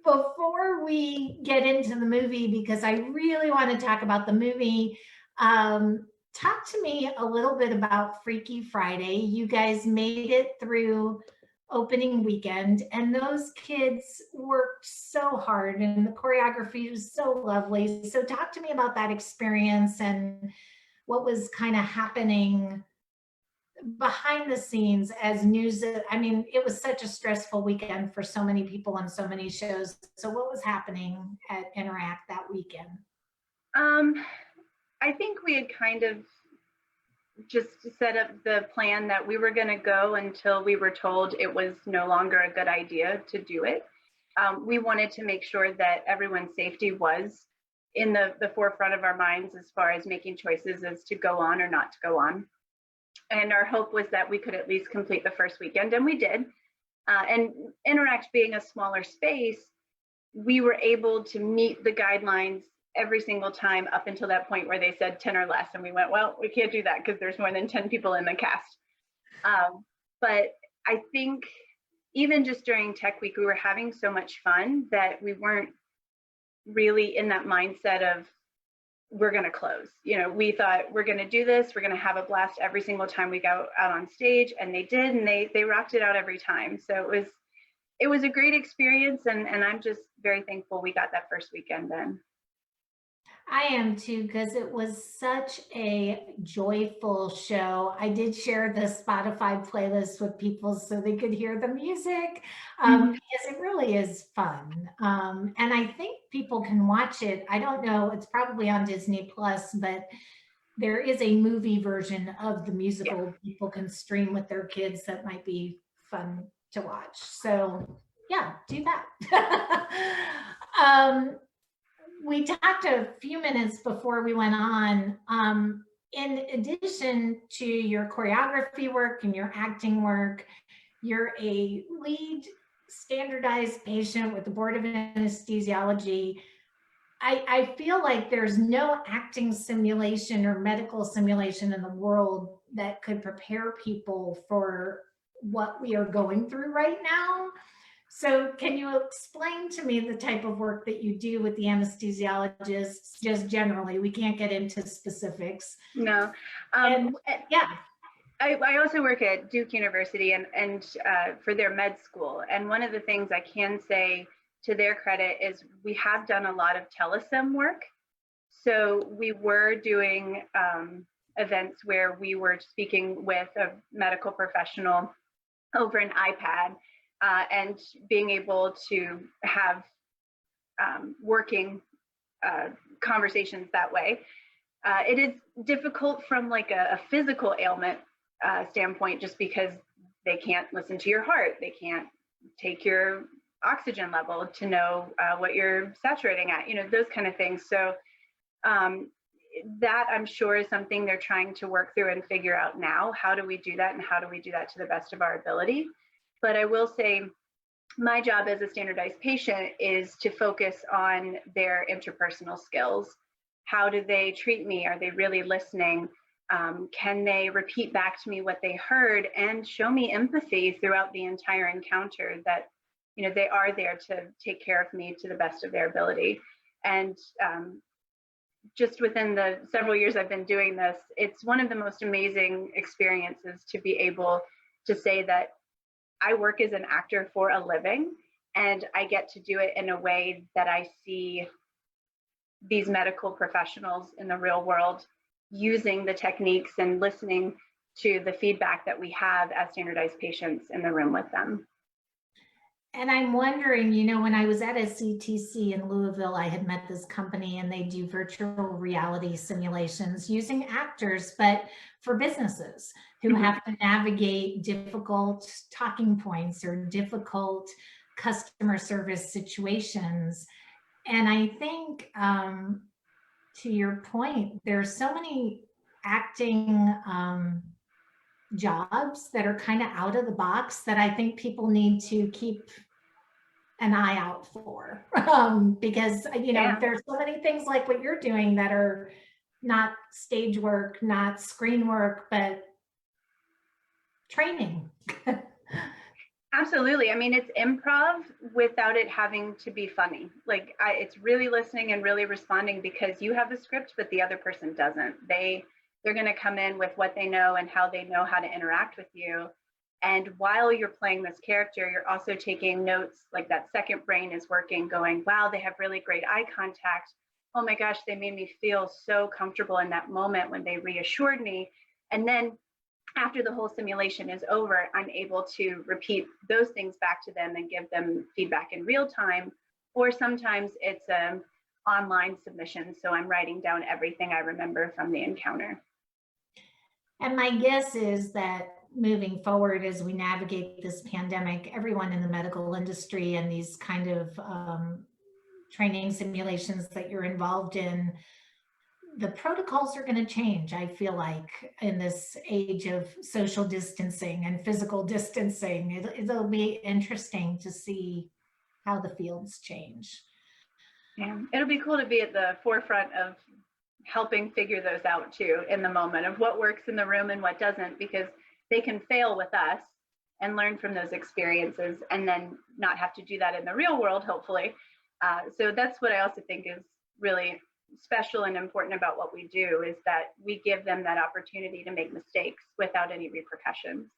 before we get into the movie, because I really want to talk about the movie, talk to me a little bit about Freaky Friday. You guys made it through opening weekend, and those kids worked so hard, and the choreography was so lovely. So, talk to me about that experience and what was kind of happening behind the scenes as news. I mean, it was such a stressful weekend for so many people on so many shows. So what was happening at NRACT that weekend? I think we had kind of just set up the plan that we were going to go until we were told it was no longer a good idea to do it. We wanted to make sure that everyone's safety was in the forefront of our minds as far as making choices as to go on or not to go on. And our hope was that we could at least complete the first weekend, and we did. And NRACT being a smaller space, we were able to meet the guidelines every single time up until that point where they said 10 or less. And we went, well, we can't do that because there's more than 10 people in the cast. But I think even just during Tech Week, we were having so much fun that we weren't really in that mindset of we're going to close. You know, we thought we're going to do this. We're going to have a blast every single time we go out on stage, and they did, and they rocked it out every time. So it was a great experience, and I'm just very thankful we got that first weekend in. I am too, because it was such a joyful show. I did share the Spotify playlist with people so they could hear the music, because it really is fun. And I think people can watch it. I don't know, it's probably on Disney Plus, but there is a movie version of the musical people can stream with their kids that might be fun to watch. So yeah, do that. We talked a few minutes before we went on. In addition to your choreography work and your acting work, you're a lead standardized patient with the Board of Anesthesiology. I feel like there's no acting simulation or medical simulation in the world that could prepare people for what we are going through right now. So can you explain to me the type of work that you do with the anesthesiologists, just generally? We can't get into specifics. No. Yeah. I also work at Duke University and for their med school. And one of the things I can say to their credit is we have done a lot of telesim work. So we were doing events where we were speaking with a medical professional over an iPad. And being able to have working conversations that way. It is difficult from like a physical ailment standpoint, just because they can't listen to your heart. They can't take your oxygen level to know what you're saturating at, you know, those kind of things. So that I'm sure is something they're trying to work through and figure out now. How do we do that, and how do we do that to the best of our ability? But I will say my job as a standardized patient is to focus on their interpersonal skills. How do they treat me? Are they really listening? Can they repeat back to me what they heard and show me empathy throughout the entire encounter, that, you know, they are there to take care of me to the best of their ability? And just within the several years I've been doing this, it's one of the most amazing experiences to be able to say that I work as an actor for a living, and I get to do it in a way that I see these medical professionals in the real world using the techniques and listening to the feedback that we have as standardized patients in the room with them. And I'm wondering, you know, when I was at a CTC in Louisville, I had met this company and they do virtual reality simulations using actors, but for businesses who have to navigate difficult talking points or difficult customer service situations. And I think, to your point, there's so many acting jobs that are kind of out of the box that I think people need to keep an eye out for, because, you know, there's so many things like what you're doing that are not stage work, not screen work, but training. Absolutely. I mean, it's improv without it having to be funny. Like it's really listening and really responding because you have the script, but the other person doesn't. They're going to come in with what they know and how they know how to interact with you. And while you're playing this character, you're also taking notes, like that second brain is working, going, wow, they have really great eye contact. Oh my gosh, they made me feel so comfortable in that moment when they reassured me. And then after the whole simulation is over, I'm able to repeat those things back to them and give them feedback in real time. Or sometimes it's an online submission. So I'm writing down everything I remember from the encounter. And my guess is that moving forward as we navigate this pandemic, everyone in the medical industry and these kind of training simulations that you're involved in, the protocols are going to change, I feel like, in this age of social distancing and physical distancing. It'll be interesting to see how the fields change. Yeah, it'll be cool to be at the forefront of helping figure those out too in the moment of what works in the room and what doesn't, because they can fail with us and learn from those experiences and then not have to do that in the real world, hopefully. So that's what I also think is really special and important about what we do, is that we give them that opportunity to make mistakes without any repercussions.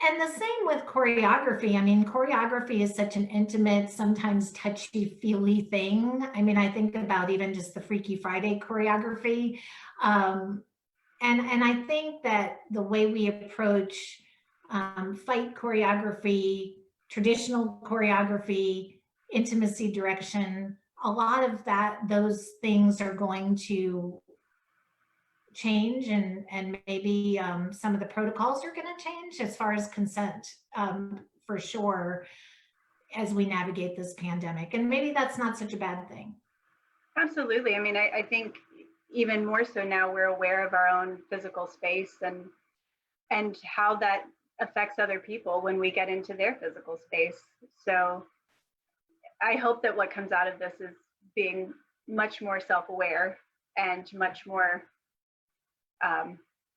And the same with choreography. I mean, choreography is such an intimate, sometimes touchy-feely thing. I mean, I think about even just the Freaky Friday choreography. And I think that the way we approach fight choreography, traditional choreography, intimacy direction, a lot of those things are going to change, and maybe some of the protocols are going to change as far as consent, for sure, as we navigate this pandemic. And maybe that's not such a bad thing. Absolutely. I mean, I think even more so now we're aware of our own physical space and how that affects other people when we get into their physical space. So I hope that what comes out of this is being much more self-aware and much more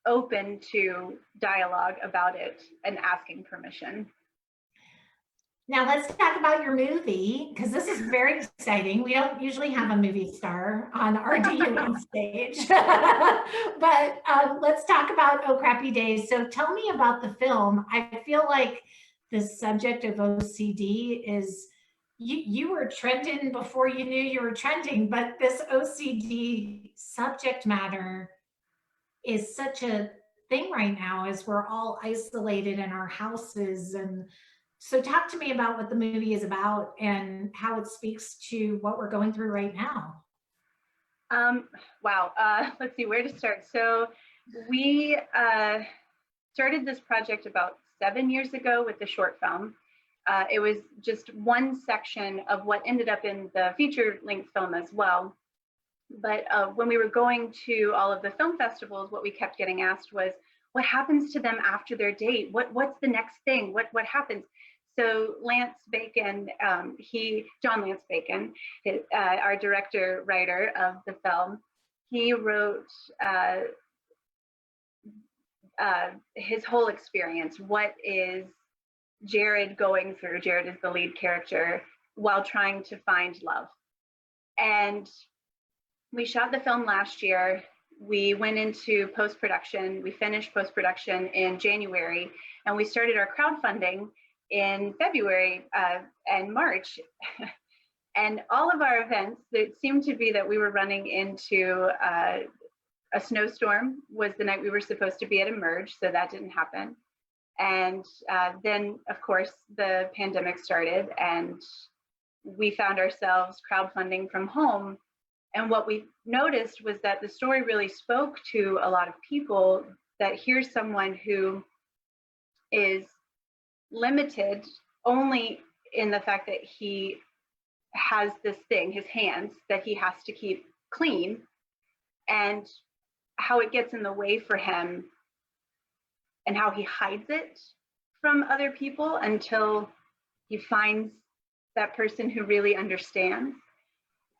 open to dialogue about it and asking permission. Now let's talk about your movie, because this is very exciting. We don't usually have a movie star on RDU on stage, but let's talk about Oh Crappy Days. So tell me about the film. I feel like the subject of OCD is, you were trending before you knew you were trending, but this OCD subject matter is such a thing right now as we're all isolated in our houses. And so talk to me about what the movie is about and how it speaks to what we're going through right now. Wow. Let's see where to start. So we started this project about 7 years ago with the short film. It was just one section of what ended up in the feature-length film as well. But when we were going to all of the film festivals, what we kept getting asked was, what happens to them after their date? What's the next thing? What happens? So Lance Bacon, John Lance Bacon, our director, writer of the film, he wrote his whole experience. What is Jared going through? Jared is the lead character while trying to find love. And we shot the film last year. We went into post-production. We finished post-production in January, and we started our crowdfunding in February and March. And all of our events, it seemed to be that we were running into a snowstorm. Was the night we were supposed to be at Emerge, so that didn't happen. And then, of course, the pandemic started, and we found ourselves crowdfunding from home. And what we noticed was that the story really spoke to a lot of people, that here's someone who is limited only in the fact that he has this thing, his hands, that he has to keep clean, and how it gets in the way for him and how he hides it from other people until he finds that person who really understands.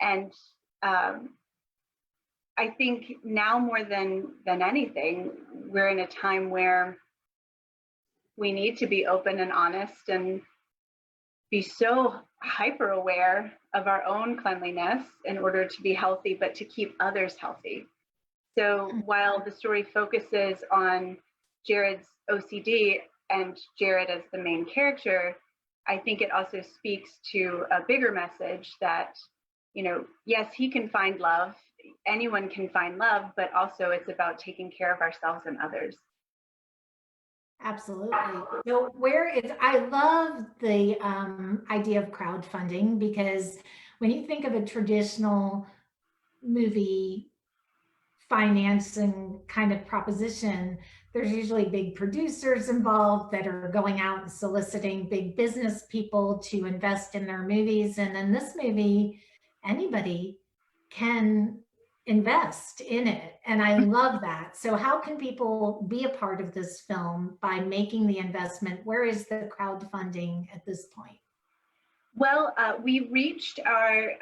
And I think now more than anything, we're in a time where we need to be open and honest and be so hyper aware of our own cleanliness in order to be healthy, but to keep others healthy. So while the story focuses on Jared's OCD and Jared as the main character, I think it also speaks to a bigger message that, you know, yes, he can find love, anyone can find love, but also it's about taking care of ourselves and others. Absolutely. So I love the idea of crowdfunding, because when you think of a traditional movie financing kind of proposition, there's usually big producers involved that are going out and soliciting big business people to invest in their movies. And in this movie, anybody can invest in it. And I love that. So how can people be a part of this film by making the investment? Where is the crowdfunding at this point? Well, we reached our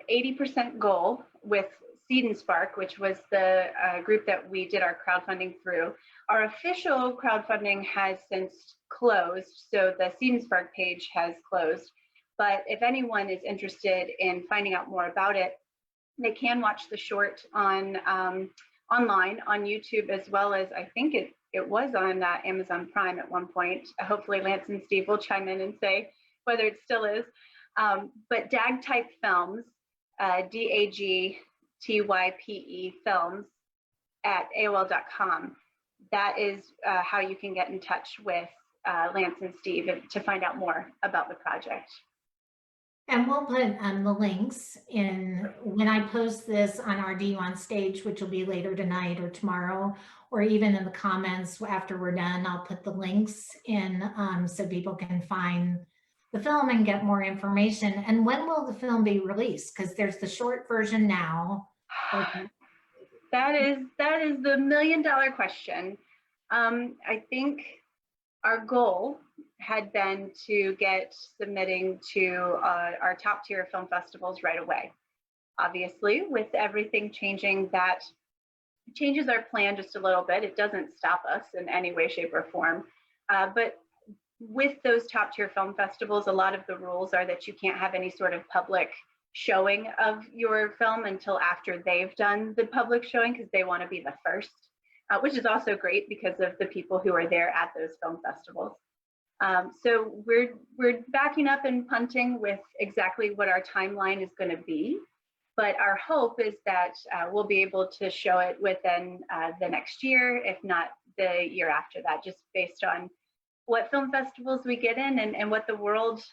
80% goal with Seed and Spark, which was the group that we did our crowdfunding through. Our official crowdfunding has since closed, so the Seed and Spark page has closed. But if anyone is interested in finding out more about it, they can watch the short on online on YouTube, as well as I think it was on Amazon Prime at one point. Hopefully Lance and Steve will chime in and say whether it still is. But Dagtype Films, DAGTYPE Films at AOL.com. That is how you can get in touch with Lance and Steve to find out more about the project. And we'll put the links in when I post this on our DU on Stage, which will be later tonight or tomorrow, or even in the comments after we're done. I'll put the links in so people can find the film and get more information. And when will the film be released? Because there's the short version now. That is the $1 million question. I think our goal had been to get submitting to our top tier film festivals right away. Obviously, with everything changing, that changes our plan just a little bit. It doesn't stop us in any way, shape, or form. But with those top tier film festivals, a lot of the rules are that you can't have any sort of public showing of your film until after they've done the public showing, because they want to be the first, which is also great because of the people who are there at those film festivals. So we're backing up and punting with exactly what our timeline is going to be. But our hope is that we'll be able to show it within the next year, if not the year after that, just based on what film festivals we get in and what the world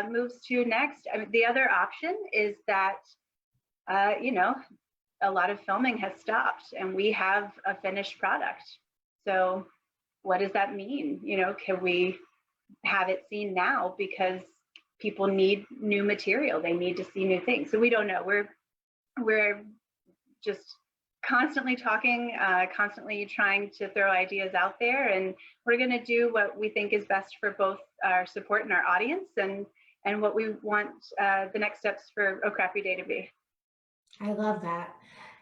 moves to next. I mean, the other option is that, you know, a lot of filming has stopped and we have a finished product. So what does that mean? You know, can we have it seen now because people need new material? They need to see new things. So we don't know. We're just constantly talking, constantly trying to throw ideas out there, and we're going to do what we think is best for both our support and our audience, and what we want the next steps for Oh Crappy Day to be. I love that.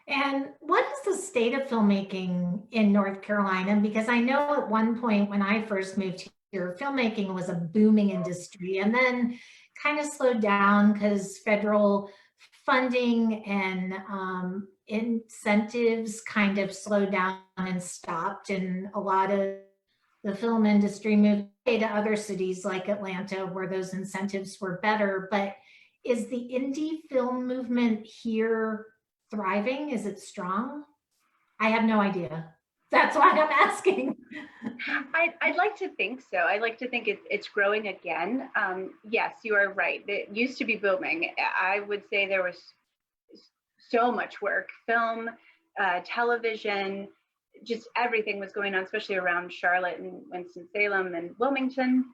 And what is the state of filmmaking in North Carolina? Because I know at one point when I first moved here, filmmaking was a booming industry, and then kind of slowed down because federal funding and incentives kind of slowed down and stopped, and a lot of the film industry moved to other cities like Atlanta where those incentives were better. But is the indie film movement here thriving? Is it strong? I have no idea. That's why I'm asking. I'd like to think so. I'd like to think it's growing again. Yes, you are right. It used to be booming. I would say there was so much work, film, television, just everything was going on, especially around Charlotte and Winston-Salem and Wilmington.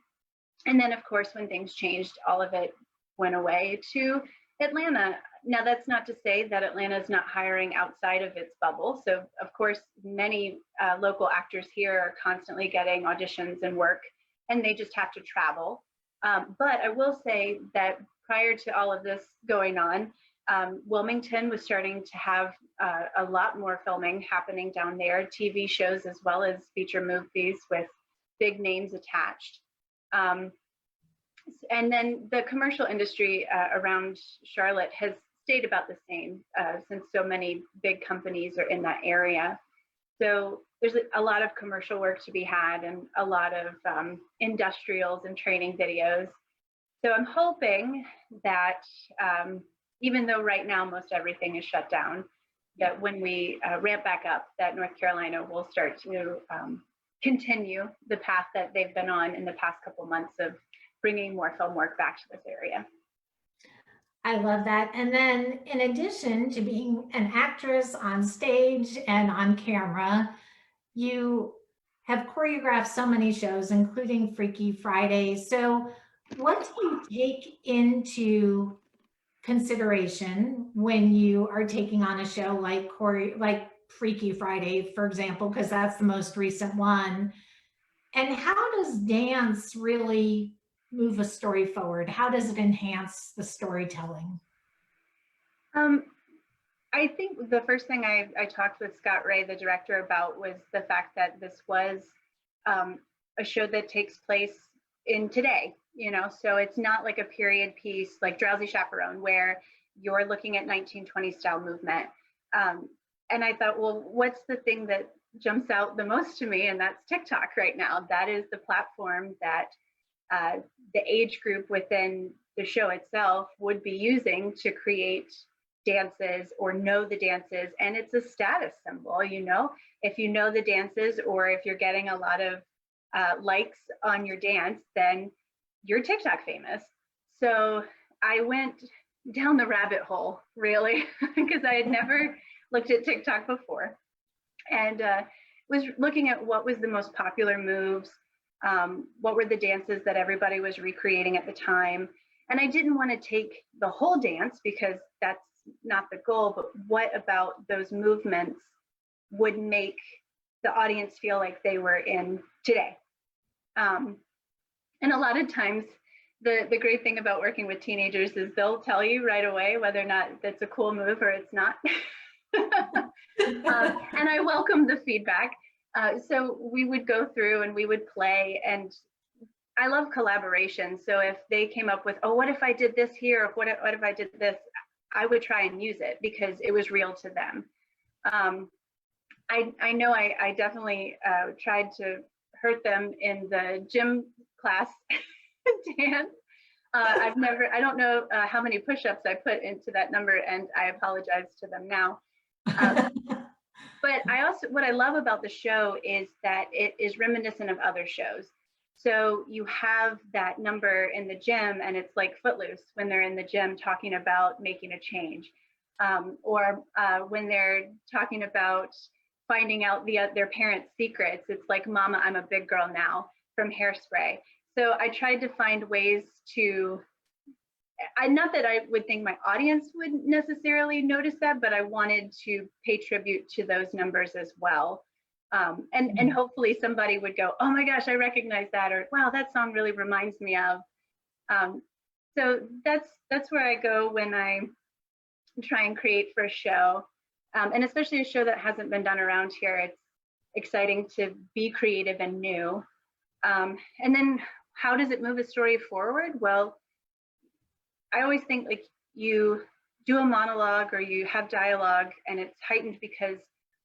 And then, of course, when things changed, all of it went away to Atlanta. Now, that's not to say that Atlanta is not hiring outside of its bubble. So, of course, many local actors here are constantly getting auditions and work, and they just have to travel. But I will say that prior to all of this going on, Wilmington was starting to have a lot more filming happening down there, TV shows as well as feature movies with big names attached. And then the commercial industry around Charlotte has stayed about the same since so many big companies are in that area. So there's a lot of commercial work to be had and a lot of industrials and training videos. So I'm hoping that even though right now most everything is shut down, that when we ramp back up, that North Carolina will start to continue the path that they've been on in the past couple months of bringing more film work back to this area. I love that. And then in addition to being an actress on stage and on camera, you have choreographed so many shows, including Freaky Friday. So what do you take into consideration when you are taking on a show like Freaky Friday, for example, because that's the most recent one? And how does dance really move a story forward? How does it enhance the storytelling? I think the first thing I talked with Scott Ray, the director, about was the fact that this was a show that takes place in today, you know, so it's not like a period piece like Drowsy Chaperone where you're looking at 1920 style movement. And I thought, well, what's the thing that jumps out the most to me? And that's TikTok right now. That is the platform that the age group within the show itself would be using to create dances or know the dances. And it's a status symbol, you know, if you know the dances or if you're getting a lot of likes on your dance, then you're TikTok famous. So I went down the rabbit hole, really, because I had never looked at TikTok before, and was looking at what was the most popular moves, what were the dances that everybody was recreating at the time. And I didn't want to take the whole dance because that's not the goal, but what about those movements would make the audience feel like they were in today? And a lot of times, the great thing about working with teenagers is they'll tell you right away whether or not that's a cool move or it's not. And I welcome the feedback. So we would go through and we would play, and I love collaboration. So if they came up with, oh, what if I did this here? What if I did this? I would try and use it because it was real to them. I know I definitely tried to hurt them in the gym class dance. I don't know how many push-ups I put into that number, and I apologize to them now. But what I love about the show is that it is reminiscent of other shows. So you have that number in the gym, and it's like Footloose when they're in the gym talking about making a change, or when they're talking about finding out their parents' secrets. It's like Mama, I'm a Big Girl Now from Hairspray. So I tried to find ways to, not that I would think my audience would necessarily notice that, but I wanted to pay tribute to those numbers as well. And hopefully somebody would go, oh my gosh, I recognize that, or wow, that song really reminds me of. So that's where I go when I try and create for a show. And especially a show that hasn't been done around here. It's exciting to be creative and new. And then how does it move a story forward? Well, I always think like you do a monologue or you have dialogue and it's heightened because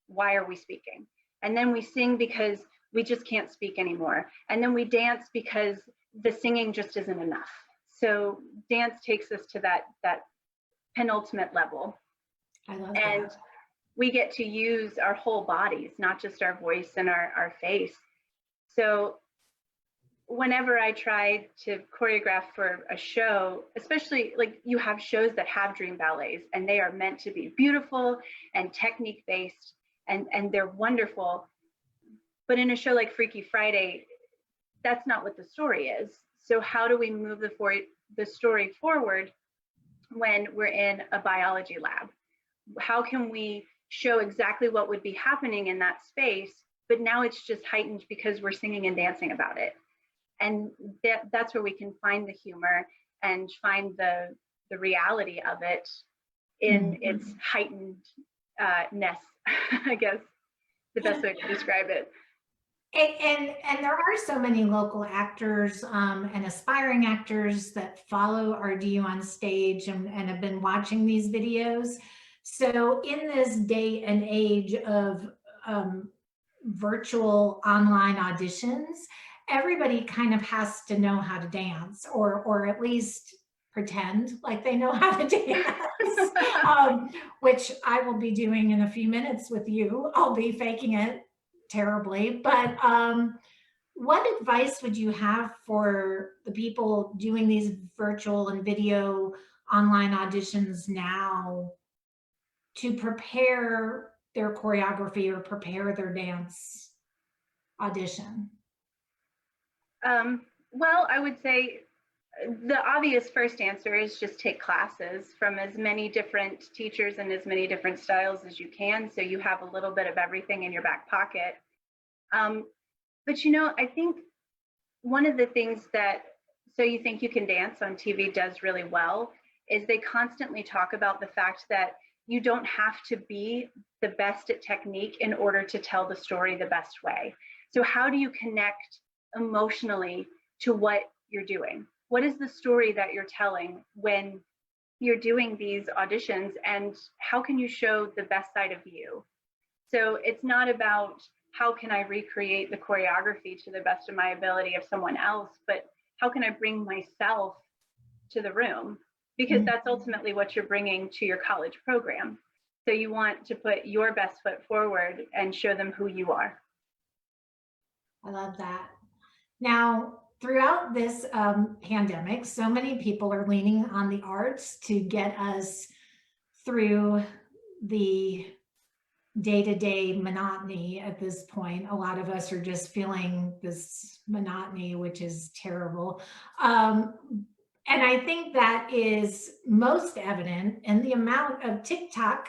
why are we speaking? And then we sing because we just can't speak anymore. And then we dance because the singing just isn't enough. So dance takes us to that penultimate level. I love and that. We get to use our whole bodies, not just our voice and our face. So whenever I try to choreograph for a show, especially like you have shows that have dream ballets and they are meant to be beautiful and technique based and they're wonderful. But in a show like Freaky Friday, that's not what the story is. So how do we move the story forward when we're in a biology lab? How can we show exactly what would be happening in that space, but now it's just heightened because we're singing and dancing about it? And that's where we can find the humor and find the reality of it in its heightenedness, I guess, the best way to describe it. And there are so many local actors and aspiring actors that follow RDU on stage and have been watching these videos. So in this day and age of virtual online auditions, everybody kind of has to know how to dance, or at least pretend like they know how to dance, which I will be doing in a few minutes with you. I'll be faking it terribly, but what advice would you have for the people doing these virtual and video online auditions now to prepare their choreography or prepare their dance audition? Well, I would say the obvious first answer is just take classes from as many different teachers and as many different styles as you can, so you have a little bit of everything in your back pocket. But you know, I think one of the things that So You Think You Can Dance on TV does really well is they constantly talk about the fact that you don't have to be the best at technique in order to tell the story the best way. So how do you connect emotionally to what you're doing? What is the story that you're telling when you're doing these auditions, and how can you show the best side of you? So it's not about how can I recreate the choreography to the best of my ability of someone else, but how can I bring myself to the room? Because that's ultimately what you're bringing to your college program. So you want to put your best foot forward and show them who you are. I love that. Now, throughout this pandemic, so many people are leaning on the arts to get us through the day-to-day monotony at this point. A lot of us are just feeling this monotony, which is terrible. And I think that is most evident in the amount of TikTok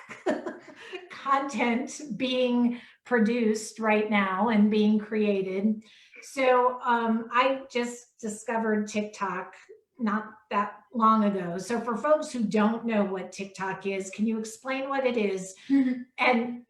content being produced right now and being created. So I just discovered TikTok not that long ago. So for folks who don't know what TikTok is, can you explain what it is? And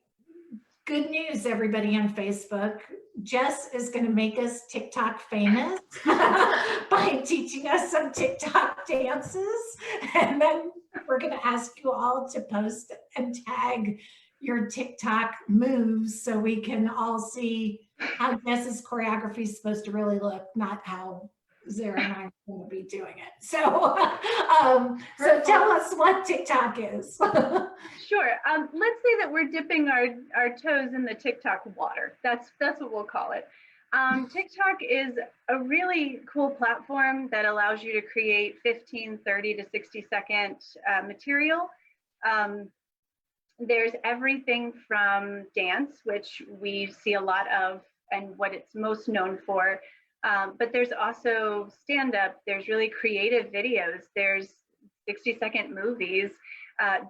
good news, everybody on Facebook. Jess is going to make us TikTok famous by teaching us some TikTok dances. And then we're going to ask you all to post and tag your TikTok moves so we can all see how Jess's choreography is supposed to really look, not how Zara and I are going to be doing it. So, so tell us what TikTok is. Sure. Let's say that we're dipping our toes in the TikTok water. That's what we'll call it. TikTok is a really cool platform that allows you to create 15, 30 to 60-second material. There's everything from dance, which we see a lot of and what it's most known for. But there's also stand-up, there's really creative videos, there's 60-second movies.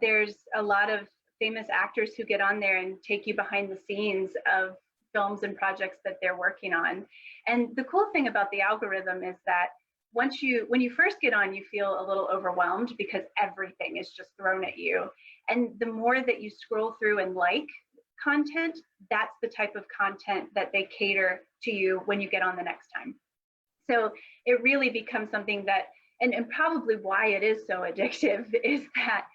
There's a lot of famous actors who get on there and take you behind the scenes of films and projects that they're working on. And the cool thing about the algorithm is that when you first get on, you feel a little overwhelmed because everything is just thrown at you. And the more that you scroll through and like content, that's the type of content that they cater to you when you get on the next time. So it really becomes something that, and probably why it is so addictive, is that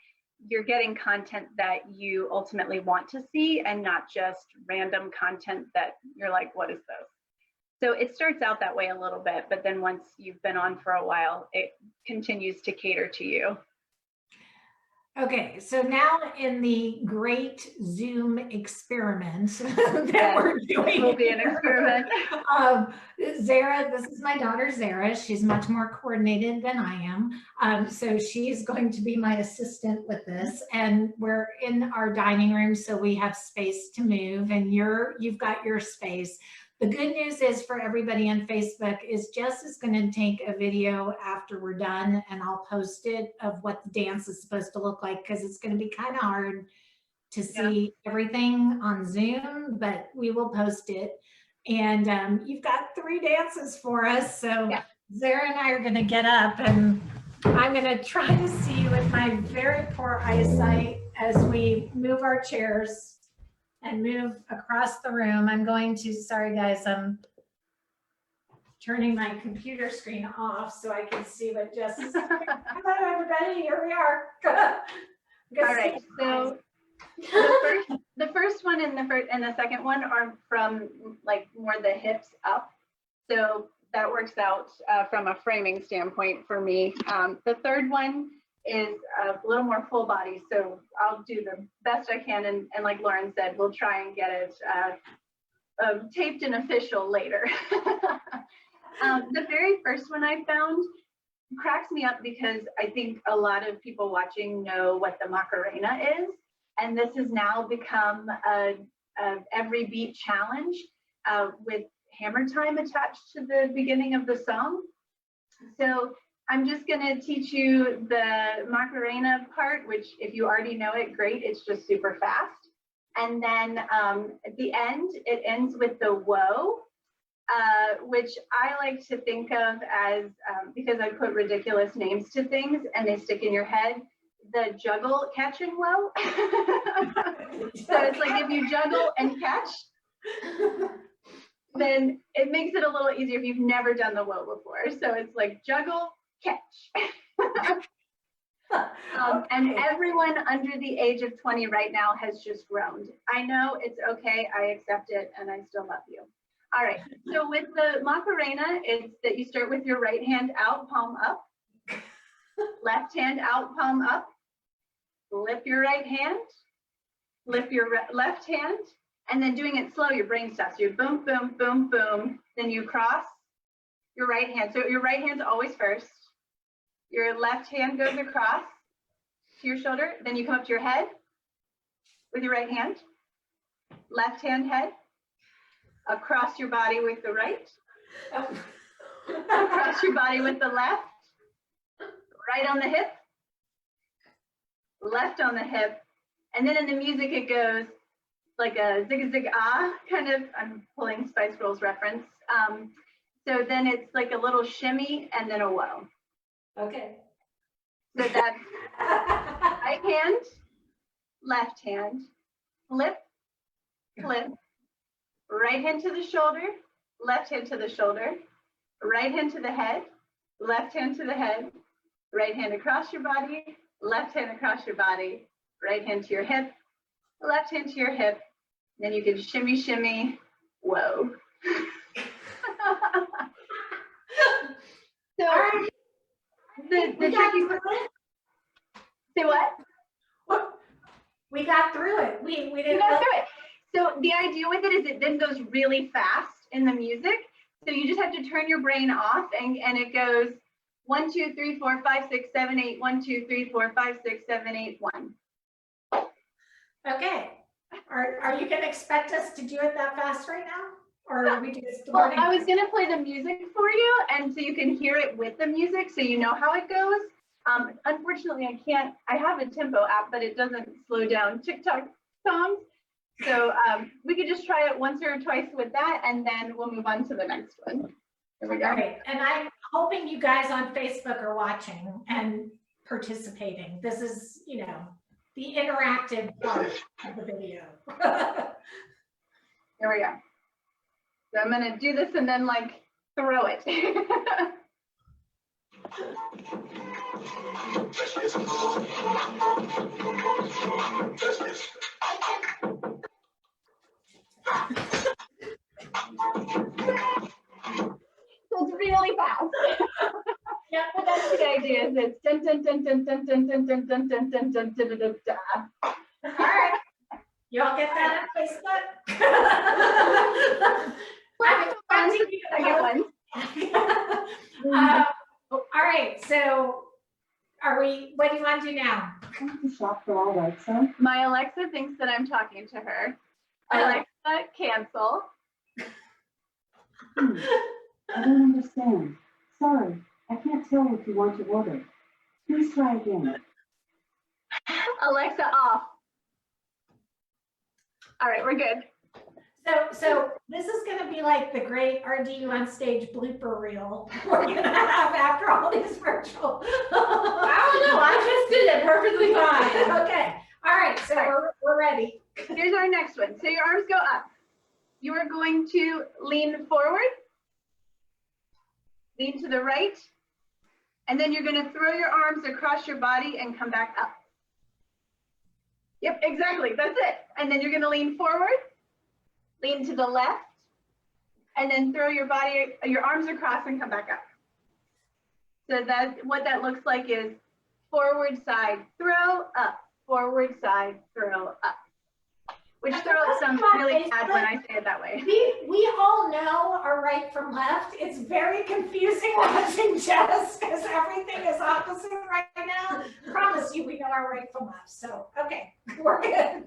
you're getting content that you ultimately want to see and not just random content that you're like, what is this? So it starts out that way a little bit, but then once you've been on for a while, it continues to cater to you. Okay, so now in the great Zoom experiment that we're doing, will be an experiment. Zara, this is my daughter, Zara. She's much more coordinated than I am. So she's going to be my assistant with this. And we're in our dining room, so we have space to move, and you've got your space. The good news is for everybody on Facebook is Jess is going to take a video after we're done, and I'll post it of what the dance is supposed to look like, because it's going to be kind of hard to see everything on Zoom, but we will post it. And you've got 3 dances for us. So Zara and I are going to get up, and I'm going to try to see with my very poor eyesight as we move our chairs and move across the room. I'm going to, sorry guys, I'm turning my computer screen off so I can see what Jess is saying. Hello everybody, here we are. All right, so the first one and the second one are from like more the hips up. So that works out from a framing standpoint for me. The third one is a little more full body. So I'll do the best I can. And like Lauren said, we'll try and get it taped and official later. The very first one I found cracks me up because I think a lot of people watching know what the Macarena is. And this has now become a every beat challenge with hammer time attached to the beginning of the song. So I'm just gonna teach you the Macarena part, which if you already know it, great, it's just super fast. And then at the end, it ends with the whoa, which I like to think of as, because I put ridiculous names to things and they stick in your head, the juggle, catch and whoa. So it's like if you juggle and catch, then it makes it a little easier if you've never done the whoa before. So it's like juggle, catch. And everyone under the age of 20 right now has just groaned. I know, it's okay, I accept it, and I still love you. All right, so with the Macarena, it's that you start with your right hand out, palm up, left hand out, palm up, lift your right hand, lift your left hand, and then doing it slow, your brain stops. You boom, boom, boom, boom. Then you cross your right hand. So your right hand's always first. Your left hand goes across to your shoulder. Then you come up to your head with your right hand. Left hand head. Across your body with the right. Across your body with the left. Right on the hip. Left on the hip. And then in the music, it goes like a zig zig ah kind of, I'm pulling Spice Girls reference. So then it's like a little shimmy and then a whoa. Okay. So that's right hand, left hand, flip, flip, right hand to the shoulder, left hand to the shoulder, right hand to the head, left hand to the head, right hand across your body, left hand across your body, right hand to your hip, left hand to your hip, then you can shimmy, shimmy, whoa. So the tricky part, say what? We got through it. We didn't got through it. So the idea with it is it then goes really fast in the music. So you just have to turn your brain off and it goes 1, 2, 3, 4, 5, 6, 7, 8, 1, 2, 3, 4, 5, 6, 7, 8, 1. Okay. Are you gonna expect us to do it that fast right now? Or are we just Well, I was gonna play the music for you and so you can hear it with the music so you know how it goes. Unfortunately, I have a tempo app, but it doesn't slow down TikTok songs. So we could just try it once or twice with that and then we'll move on to the next one. Here we go. All right. And I'm hoping you guys on Facebook are watching and participating. This is, the interactive part of the video. Here we go. So I'm gonna do this and then like throw it. So it's really fast. Yeah, but that's the idea. Is it's dun dun dun dun dun dun dun dun dun dun dun dun dun dun dun. All right. You all get that on Facebook? I get one. All right. So what do you want to do now? Shop for Alexa. My Alexa thinks that I'm talking to her. Alexa, cancel. I don't understand. Sorry, I can't tell what you want to order. Please try again. Alexa, off. All right, we're good. So this is going to be like the great RDU on stage blooper reel we're going to have after all these virtual. I don't know. I just did it perfectly fine. Okay. All right. So we're ready. Here's here's our next one. So your arms go up. You are going to lean forward, lean to the right, and then you're going to throw your arms across your body and come back up. Yep, exactly. That's it. And then you're going to lean forward, lean to the left, and then throw your arms across and come back up. So what that looks like is forward, side, throw, up, forward, side, throw, up. Which sounds really bad when I say it that way. We all know our right from left. It's very confusing watching Jess because everything is opposite right now. Promise you we know our right from left. So, okay, we're good.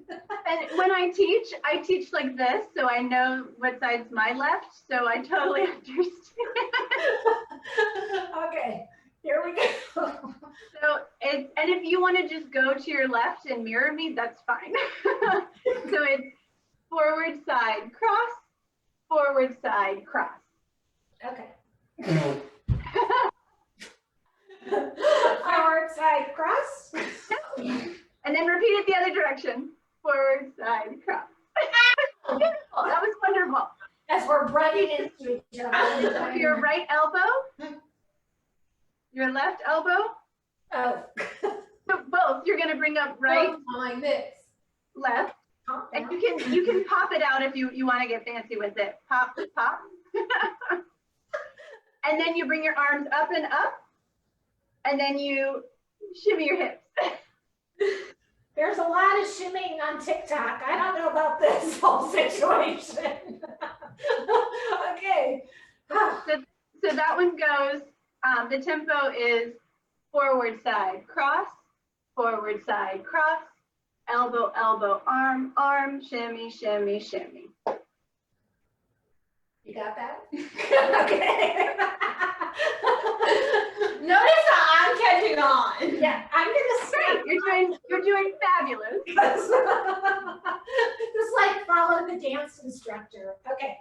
And when I teach like this, so I know what side's my left, so I totally understand. Okay, here we go. So and if you want to just go to your left and mirror me, that's fine. So it's forward, side, cross, forward, side, cross. Okay. Forward, side, cross. And then repeat it the other direction. Forward, side, cross. Beautiful. That was wonderful. As we're running into each other. Your right elbow, your left elbow. Oh. So both. You're going to bring up right, Like this. left. And you can pop it out if you want to get fancy with it. Pop, pop. And then you bring your arms up and up. And then you shimmy your hips. There's a lot of shimmying on TikTok. I don't know about this whole situation. Okay. So that one goes, the tempo is forward, side, cross, forward, side, cross, elbow, elbow, arm, arm, shimmy, shimmy, shimmy. You got that? Okay. Notice how I'm catching on. Yeah, I'm gonna say You're doing fabulous. just like follow the dance instructor. Okay.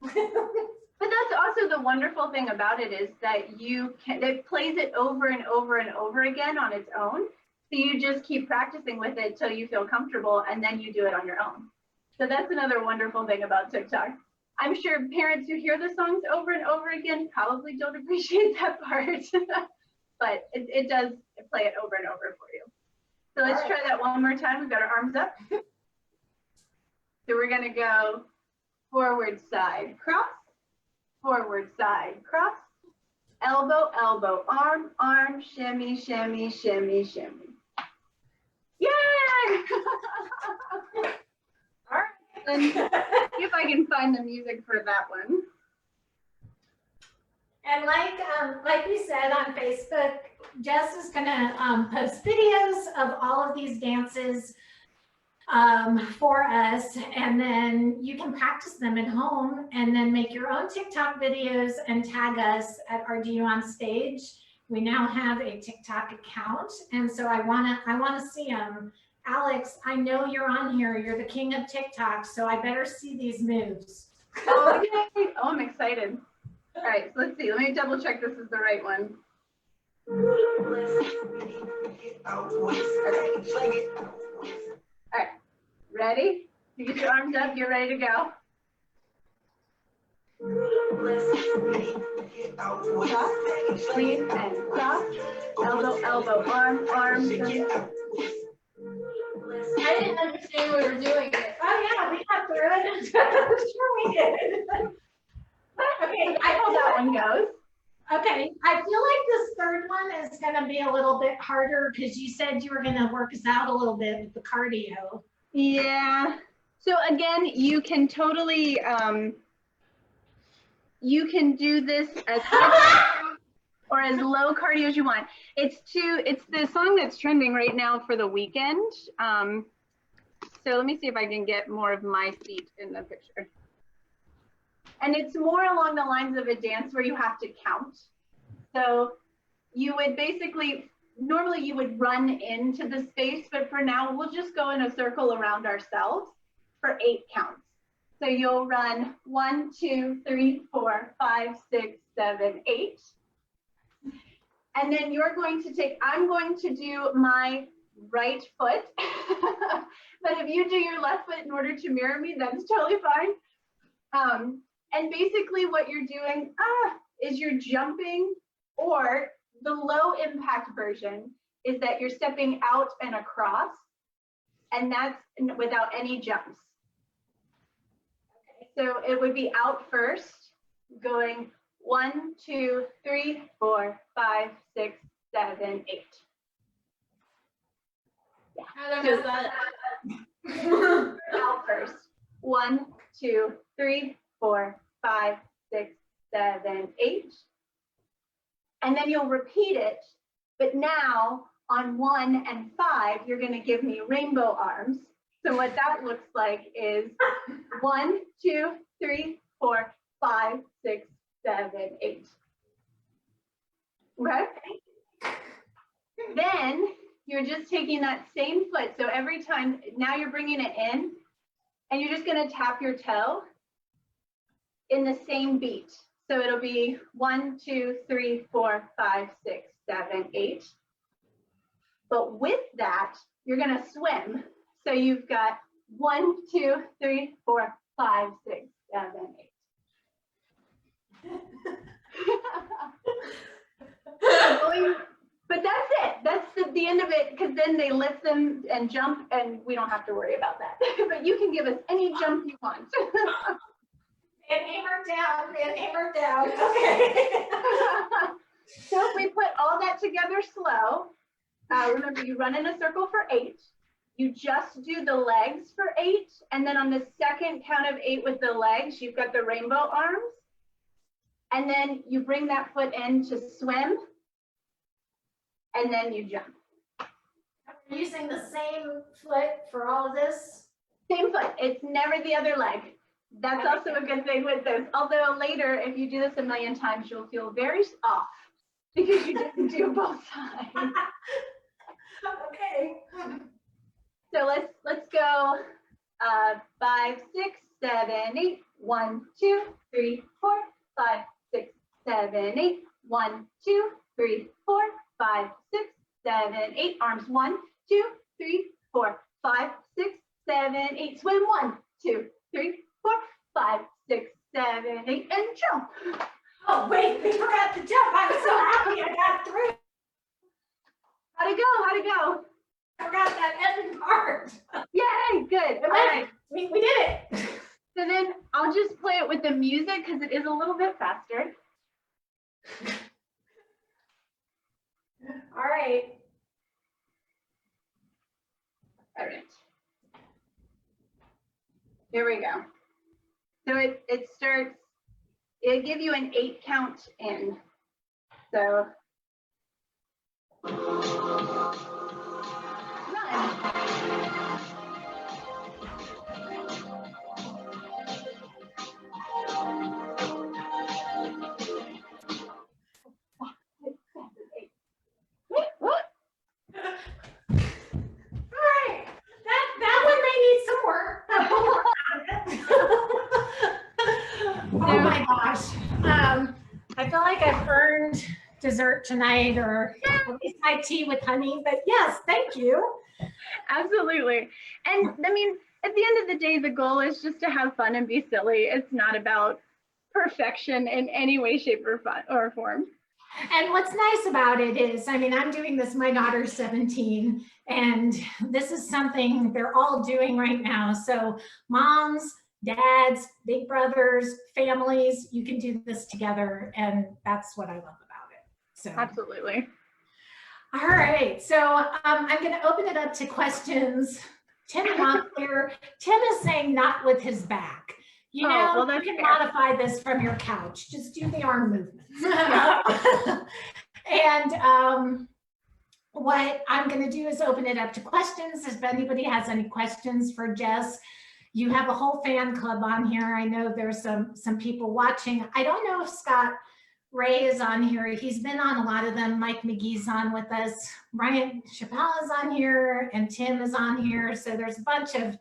But that's also the wonderful thing about it is that it plays it over and over and over again on its own. So you just keep practicing with it till you feel comfortable, and then you do it on your own. So that's another wonderful thing about TikTok. I'm sure parents who hear the songs over and over again probably don't appreciate that part, but it does play it over and over for you. So let's try that one more time. We've got our arms up. So we're gonna go forward, side, cross, forward, side, cross, elbow, elbow, arm, arm, shimmy, shimmy, shimmy, shimmy. Yay! All right. And see if I can find the music for that one. And like we said on Facebook, Jess is gonna post videos of all of these dances for us, and then you can practice them at home and then make your own TikTok videos and tag us at RDU on Stage. We now have a TikTok account, and so I wanna see them. Alex, I know you're on here. You're the king of TikTok, so I better see these moves. Oh, yay. Oh, I'm excited. All right, so let's see. Let me double check this is the right one. All right, ready? You get your arms up, you're ready to go. Cross, lean and cross, elbow, elbow, arm, arm. I didn't understand we were doing it. Oh yeah, we got through it. Sure we did. Okay, I hope that one goes. Okay, I feel like this third one is gonna be a little bit harder because you said you were gonna work us out a little bit with the cardio. Yeah. So again, you can totally, you can do this as high or as low cardio as you want. It's the song that's trending right now for the weekend. So let me see if I can get more of my feet in the picture. And it's more along the lines of a dance where you have to count. So you would basically, normally you would run into the space, but for now we'll just go in a circle around ourselves for 8 counts. So you'll run 1, 2, 3, 4, 5, 6, 7, 8. And then you're going to I'm going to do my right foot. But if you do your left foot in order to mirror me, that's totally fine. And basically what you're doing is you're jumping, or the low impact version is that you're stepping out and across, and that's without any jumps. So it would be out first, going 1, 2, 3, 4, 5, 6, 7, 8. How do I mess that up? Out first. 1, 2, 3, 4, 5, 6, 7, 8. And then you'll repeat it, but now on 1 and 5, you're going to give me rainbow arms. So what that looks like is 1, 2, 3, 4, 5, 6, 7, 8. Okay? Then you're just taking that same foot. So every time, now you're bringing it in, and you're just going to tap your toe in the same beat. So it'll be 1, 2, 3, 4, 5, 6, 7, 8. But with that, you're going to swim. So you've got 1, 2, 3, 4, 5, 6, 7, 8. But that's it. That's the end of it, because then they lift them and jump, and we don't have to worry about that. But you can give us any jump you want. And hammer down, okay. So if we put all that together slow, remember you run in a circle for 8. You just do the legs for 8. And then on the second count of 8 with the legs, you've got the rainbow arms. And then you bring that foot in to swim. And then you jump. We're using the same foot for all of this? Same foot. It's never the other leg. That's also a good thing with this. Although later, if you do this a million times, you'll feel very off because you didn't do both sides. Okay. So let's go 5, 6, 7, 8. 1, 2, 3, 4, 5, 6, 7, 8. 1, 2, 3, 4, 5, 6, 7, 8. Arms 1, 2, 3, 4, 5, 6, 7, 8. Swim 1, 2, 3, 4, 5, 6, 7, 8, and jump. Oh wait, we forgot to jump. I was so happy I got through. How'd it go? How'd it go? I forgot that ending part. Yay, good. All right. We did it. So then I'll just play it with the music because it is a little bit faster. All right. All right. Here we go. So it starts, it'll give you an 8 count in. So run. That one may need some work. Oh my gosh. I feel like I've earned dessert tonight, or at least my tea with honey, but yes, thank you. Absolutely. And I mean, at the end of the day, the goal is just to have fun and be silly. It's not about perfection in any way, shape, or form. And what's nice about it is, I mean, I'm doing this, my daughter's 17, and this is something they're all doing right now. So moms, dads, big brothers, families, you can do this together. And that's what I love about it. So Absolutely. all right. So I'm going to open it up to questions. Tim Montclair, Tim is saying not with his back. You know, well, that's you can fair. modify this from your couch. Just do the arm movements. And what I'm going to do is open it up to questions. If anybody has any questions for Jess, you have a whole fan club on here. I know there's some people watching. I don't know if Scott Ray is on here. He's been on a lot of them. Mike McGee's on with us. Ryan Chappelle is on here, and Tim is on here. So there's a bunch of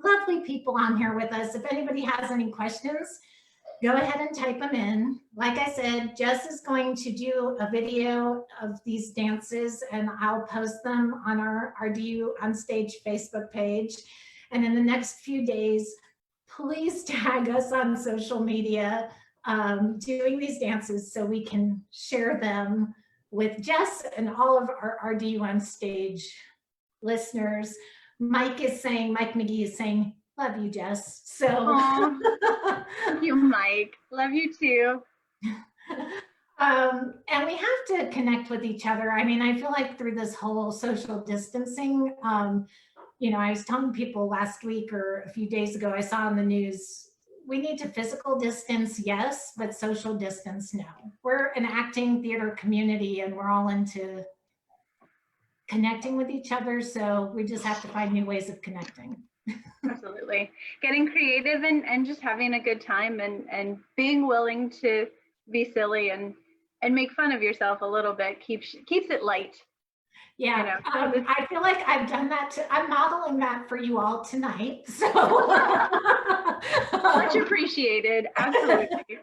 lovely people on here with us. If anybody has any questions, go ahead and type them in. Like I said, Jess is going to do a video of these dances and I'll post them on our RDU on Stage Facebook page. And in the next few days, please tag us on social media doing these dances so we can share them with Jess and all of our RDU on Stage listeners. Mike McGee is saying, love you, Jess. So Thank you, Mike. Love you too. And we have to connect with each other. I mean, I feel like through this whole social distancing, you know, I was telling people last week or a few days ago, I saw on the news, we need to physical distance, yes, but social distance, no. We're an acting theater community and we're all into connecting with each other. So we just have to find new ways of connecting. Absolutely. Getting creative and just having a good time and being willing to be silly and make fun of yourself a little bit keeps it light. Yeah, You know, I feel like I've done that. I'm modeling that for you all tonight. So much appreciated. Absolutely.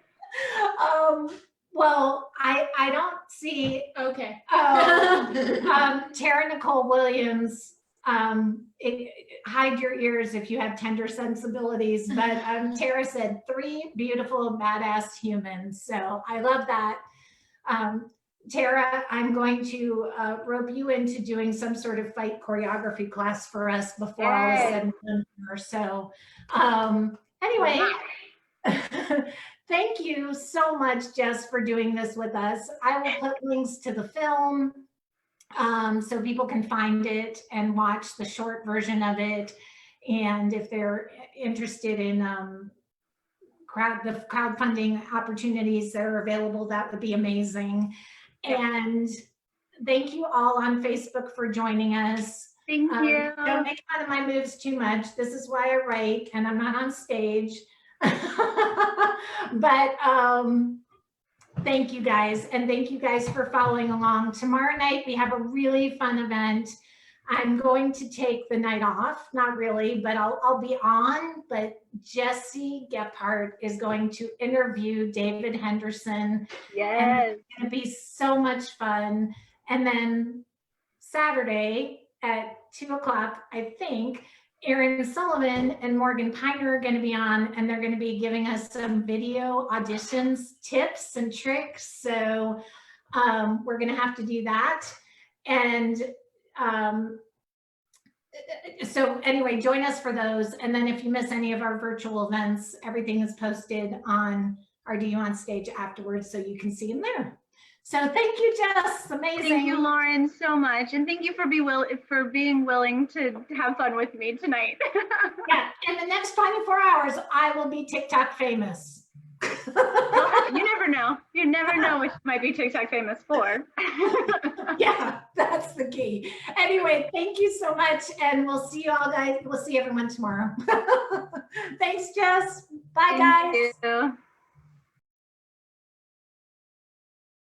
Well, I don't see. Okay. Tara Nicole Williams. Hide your ears if you have tender sensibilities. But Tara said 3 beautiful, badass humans. So I love that. Tara, I'm going to rope you into doing some sort of fight choreography class for us before all is said and done. So anyway, thank you so much, Jess, for doing this with us. I will put links to the film so people can find it and watch the short version of it. And if they're interested in the crowdfunding opportunities that are available, that would be amazing. And thank you all on Facebook for joining us. Thank you. Don't make fun of my moves too much. This is why I write and I'm not on stage. But thank you guys. And thank you guys for following along. Tomorrow night, we have a really fun event. I'm going to take the night off, not really, but I'll be on, but Jessie Gephardt is going to interview David Henderson. Yes. It's going to be so much fun. And then Saturday at 2:00, I think, Erin Sullivan and Morgan Piner are going to be on, and they're going to be giving us some video auditions, tips and tricks. So we're going to have to do that. And so anyway, join us for those. And then if you miss any of our virtual events, everything is posted on RDU on Stage afterwards, so you can see them there. So thank you, Jess. Amazing. Thank you, Lauren, so much. And thank you for being willing to have fun with me tonight. Yeah, in the next 24 hours, I will be TikTok famous. You never know. You never know what you might be TikTok famous for. Yeah, that's the key. Anyway, thank you so much. And we'll see you all guys. We'll see everyone tomorrow. Thanks, Jess. Bye, guys. Thank you.